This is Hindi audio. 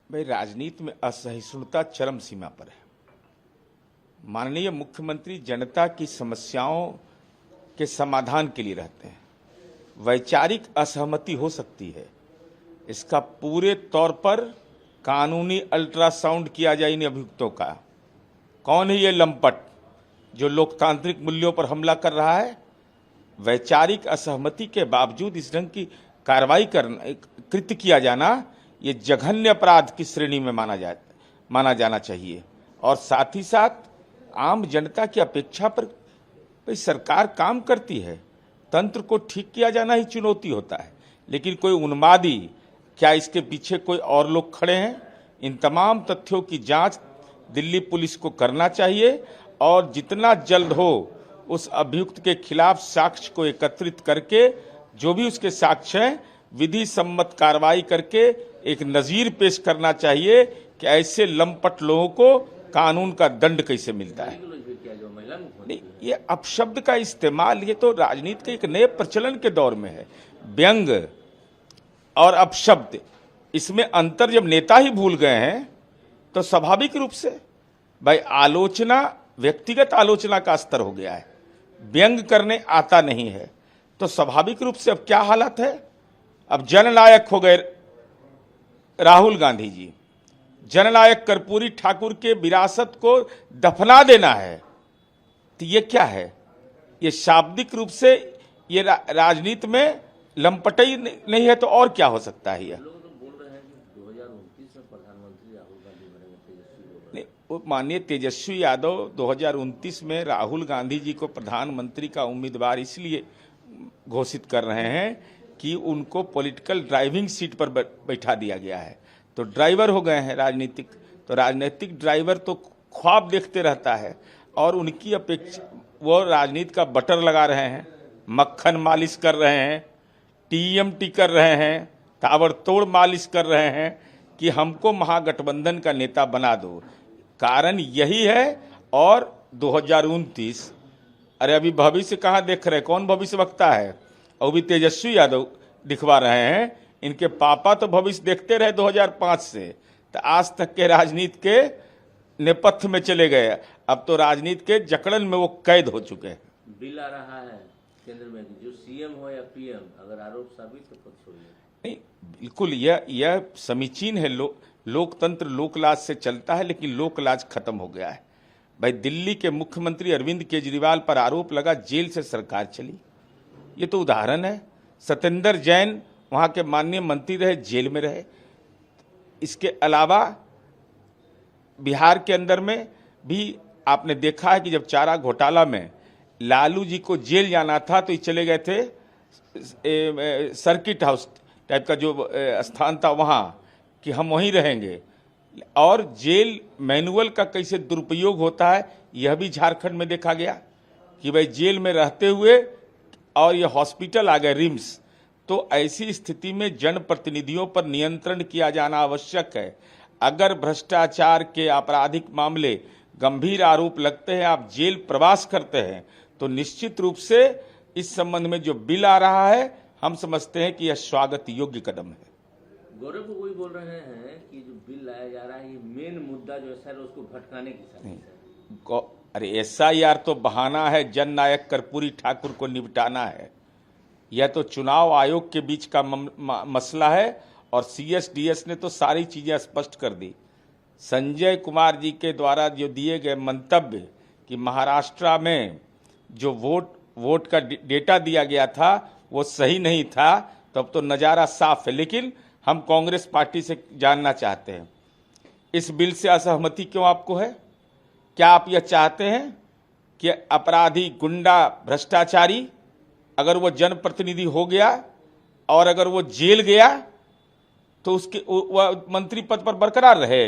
भाई, राजनीति में असहिष्णुता चरम सीमा पर है। माननीय मुख्यमंत्री जनता की समस्याओं के समाधान के लिए रहते हैं। वैचारिक असहमति हो सकती है, इसका पूरे तौर पर कानूनी अल्ट्रासाउंड किया जाए इन अभियुक्तों का। कौन है ये लंपट जो लोकतांत्रिक मूल्यों पर हमला कर रहा है? वैचारिक असहमति के बावजूद इस ढंग की कार्रवाई कृत्य किया जाना, ये जघन्य अपराध की श्रेणी में माना जाना चाहिए। और साथ ही साथ आम जनता की अपेक्षा पर भाई सरकार काम करती है, तंत्र को ठीक किया जाना ही चुनौती होता है। लेकिन कोई उन्मादी, क्या इसके पीछे कोई और लोग खड़े हैं? इन तमाम तथ्यों की जांच दिल्ली पुलिस को करना चाहिए और जितना जल्द हो उस अभियुक्त के खिलाफ साक्ष्य को एकत्रित करके, जो भी उसके साक्ष्य हैं, विधि सम्मत कार्रवाई करके एक नजीर पेश करना चाहिए कि ऐसे लंपट लोगों को कानून का दंड कैसे मिलता है। नहीं, ये अपशब्द का इस्तेमाल, ये तो राजनीति के एक नए प्रचलन के दौर में है। व्यंग और अपशब्द, इसमें अंतर जब नेता ही भूल गए हैं तो स्वाभाविक रूप से भाई आलोचना, व्यक्तिगत आलोचना का स्तर हो गया है, व्यंग करने आता नहीं है। तो स्वाभाविक रूप से अब क्या हालत है? अब जननायक हो गए राहुल गांधी जी। जननायक कर्पूरी ठाकुर के विरासत को दफना देना है, तो ये क्या है? ये शाब्दिक रूप से ये राजनीति में लंपटई नहीं है तो और क्या हो सकता है? ये लोग तो बोल रहे हैं कि 2029 में प्रधानमंत्री राहुल गांधी बनेंगे। नहीं, माननीय तेजस्वी यादव 2029 में राहुल गांधी जी को प्रधानमंत्री का उम्मीदवार इसलिए घोषित कर रहे हैं कि उनको पॉलिटिकल ड्राइविंग सीट पर बैठा दिया गया है। तो ड्राइवर हो गए हैं राजनीतिक। तो राजनीतिक ड्राइवर तो ख्वाब देखते रहता है और उनकी अपेक्षा, वो राजनीति का बटर लगा रहे हैं, मक्खन मालिश कर रहे हैं, टीएमटी कर रहे हैं, ताबड़तोड़ मालिश कर रहे हैं कि हमको महागठबंधन का नेता बना दो। कारण यही है। और 2029, अरे अभी भविष्य कहाँ देख रहे? कौन भविष्य वक्ता है? और भी तेजस्वी यादव दिखवा रहे हैं। इनके पापा तो भविष्य देखते रहे 2005 से, तो आज तक के राजनीति के नेपथ्य में चले गए। अब तो राजनीति के जकड़न में वो कैद हो चुके हैं। बिल आ रहा है केंद्र में, जो सीएम हो या पीएम, अगर आरोप साबित तो पद छोड़िए। नहीं, बिल्कुल यह समीचीन है। लोकतंत्र लोकलाज से चलता है, लेकिन लोकलाज खत्म हो गया है। भाई, दिल्ली के मुख्यमंत्री अरविंद केजरीवाल पर आरोप लगा, जेल से सरकार चली। ये तो उदाहरण है। सत्येंद्र जैन वहाँ के माननीय मंत्री रहे, जेल में रहे। इसके अलावा बिहार के अंदर में भी आपने देखा है कि जब चारा घोटाला में लालू जी को जेल जाना था तो ये चले गए थे सर्किट हाउस टाइप का जो स्थान था वहाँ, कि हम वहीं रहेंगे। और जेल मैनुअल का कैसे दुरुपयोग होता है यह भी झारखंड में देखा गया कि भाई जेल में रहते हुए और ये हॉस्पिटल आ गए रिम्स। तो ऐसी स्थिति में जनप्रतिनिधियों पर नियंत्रण किया जाना आवश्यक है। अगर भ्रष्टाचार के आपराधिक मामले, गंभीर आरोप लगते हैं, आप जेल प्रवास करते हैं, तो निश्चित रूप से इस संबंध में जो बिल आ रहा है, हम समझते हैं कि यह स्वागत योग्य कदम है। गौरव को कोई बोल रहे हैं कि जो बिल लाया जा रहा है, ये मेन मुद्दा जो है उसको भटकाने की साजिश है। अरे एसआईआर तो बहाना है, जननायक कर्पूरी ठाकुर को निपटाना है। यह तो चुनाव आयोग के बीच का मसला है और सीएसडीएस ने तो सारी चीजें स्पष्ट कर दी। संजय कुमार जी के द्वारा जो दिए गए मंतव्य कि महाराष्ट्र में जो वोट का डेटा दिया गया था वो सही नहीं था, तब तो नज़ारा साफ है। लेकिन हम कांग्रेस पार्टी से जानना चाहते हैं, इस बिल से असहमति क्यों आपको है? क्या आप यह चाहते हैं कि अपराधी, गुंडा, भ्रष्टाचारी अगर वो जनप्रतिनिधि हो गया और अगर वो जेल गया तो उसके वह मंत्री पद पर बरकरार रहे?